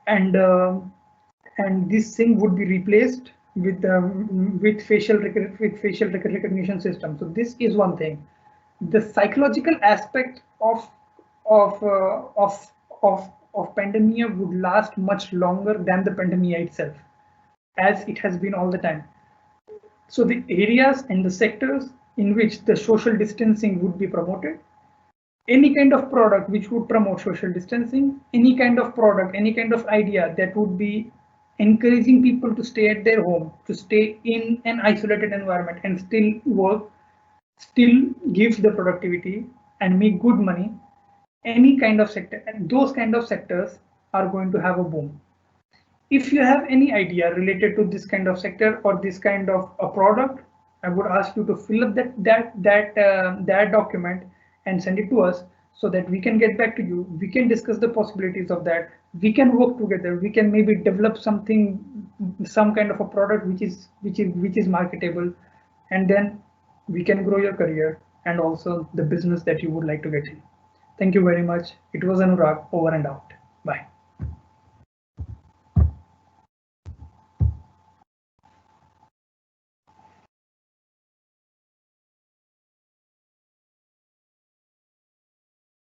and this thing would be replaced with facial recognition system. So this is one thing. The psychological aspect of pandemia would last much longer than the pandemia itself, as it has been all the time. So the areas and the sectors in which the social distancing would be promoted, any kind of product which would promote social distancing, any kind of product, any kind of idea that would be encouraging people to stay at their home, to stay in an isolated environment and still work, still give the productivity and make good money, any kind of sector, and those kind of sectors are going to have a boom. If you have any idea related to this kind of sector or this kind of a product, I would ask you to fill up that document and send it to us, so that we can get back to you. We can discuss the possibilities of that. We can work together. We can maybe develop some kind of a product which is marketable, and then we can grow your career and also the business that you would like to get in. Thank you very much. It was Anurag, over and out. Bye.